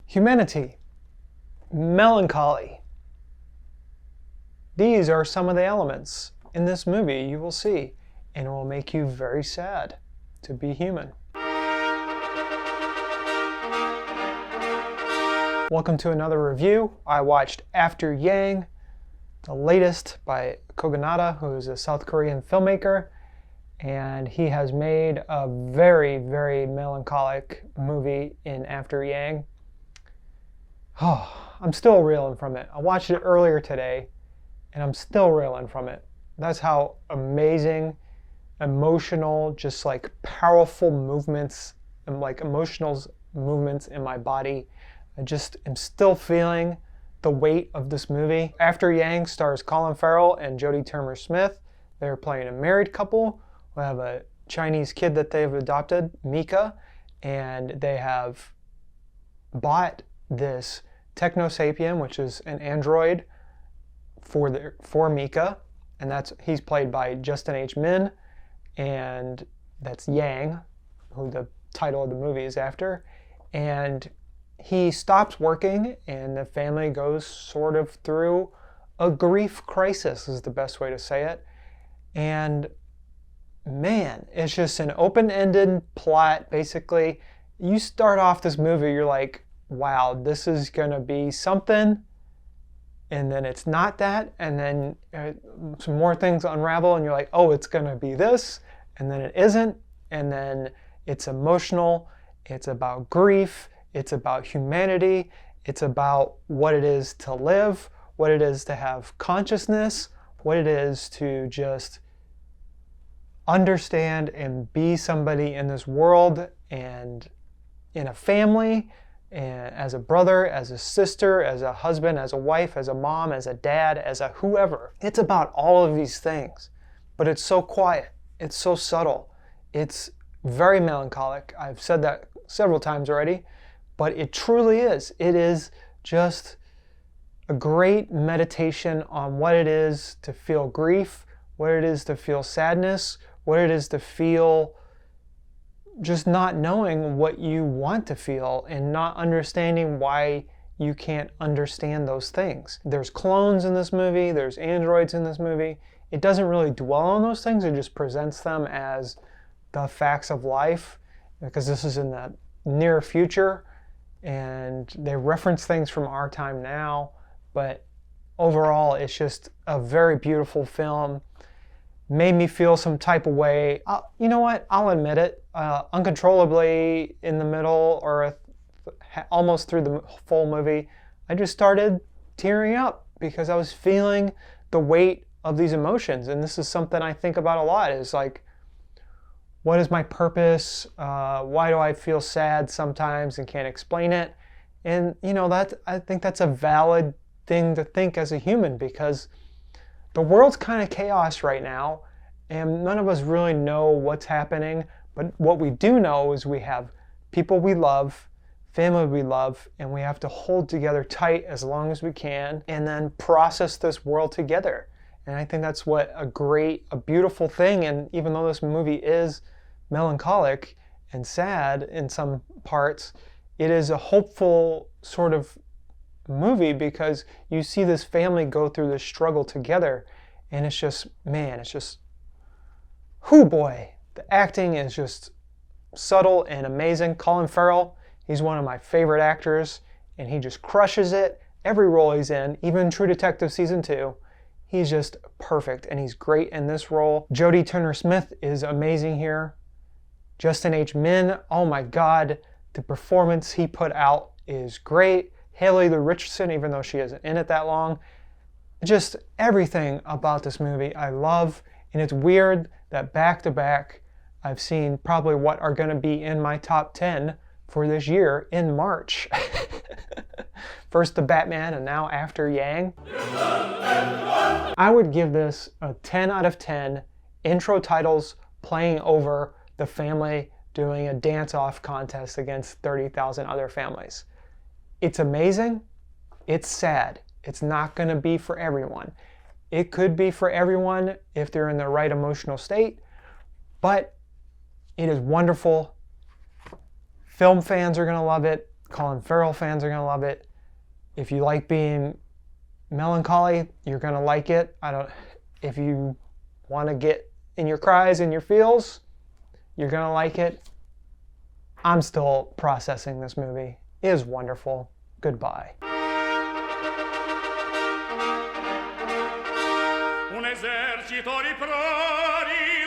Humanity, melancholy. These are some of the elements in this movie you will see, and it will make you very sad to be human. Welcome to another review. I watched After Yang, the latest by Kogonada, who is a South Korean filmmaker, and he has made a very, very melancholic movie in After Yang. Oh, I'm still reeling from it. I watched it earlier today, and I'm still reeling from it. That's how amazing, emotional, just like powerful movements and like emotional movements in my body. I just am still feeling the weight of this movie. After Yang stars Colin Farrell and Jodie Turner-Smith. They're playing a married couple who have a Chinese kid that they've adopted, Mika, and they have bought this Techno-Sapien, which is an android for Mika, and he's played by Justin H. Min, and that's Yang, who the title of the movie is after. And he stops working, and the family goes sort of through a grief crisis, is the best way to say it. And man, it's just an open-ended plot. Basically, you start off this movie, you're like, wow, this is gonna be something, and then it's not that, and then some more things unravel, and you're like, oh, it's gonna be this, and then it isn't, and then it's emotional, it's about grief, it's about humanity, it's about what it is to live, what it is to have consciousness, what it is to just understand and be somebody in this world and in a family, and as a brother, as a sister, as a husband, as a wife, as a mom, as a dad, as a whoever. It's about all of these things, but it's so quiet, it's so subtle, it's very melancholic. I've said that several times already, but it truly is. It is just a great meditation on what it is to feel grief, what it is to feel sadness, what it is to feel just not knowing what you want to feel and not understanding why you can't understand those things. There's clones in this movie, there's androids in this movie. It doesn't really dwell on those things, it just presents them as the facts of life, because this is in the near future and they reference things from our time now, but overall it's just a very beautiful film. Made me feel some type of way. You know what? I'll admit it. Uncontrollably in the middle or almost through the full movie, I just started tearing up because I was feeling the weight of these emotions. And this is something I think about a lot, is like, what is my purpose? Why do I feel sad sometimes and can't explain it? And you know, I think that's a valid thing to think as a human, because the world's kind of chaos right now, and none of us really know what's happening. But what we do know is we have people we love, family we love, and we have to hold together tight as long as we can and then process this world together. And I think that's what a beautiful thing. And even though this movie is melancholic and sad in some parts, it is a hopeful sort of movie, because you see this family go through this struggle together, and it's just, man, it's just, whoo boy, the acting is just subtle and amazing. Colin Farrell, he's one of my favorite actors, and he just crushes it every role he's in, even True Detective season 2. He's just perfect, and he's great in this role. Jodie Turner-Smith is amazing here. Justin H. Min, oh my god, the performance he put out is great. Haley the Richardson, even though she isn't in it that long. Just everything about this movie I love, and it's weird that back to back I've seen probably what are going to be in my top 10 for this year in March. First the Batman and now After Yang. I would give this a 10 out of 10 intro titles playing over the family doing a dance-off contest against 30,000 other families. It's amazing. It's sad. It's not going to be for everyone. It could be for everyone if they're in the right emotional state, but it is wonderful. Film fans are going to love it. Colin Farrell fans are going to love it. If you like being melancholy, you're going to like it. If you want to get in your cries and your feels, you're going to like it. I'm still processing this movie. It is wonderful. Goodbye. Un esercito di prodi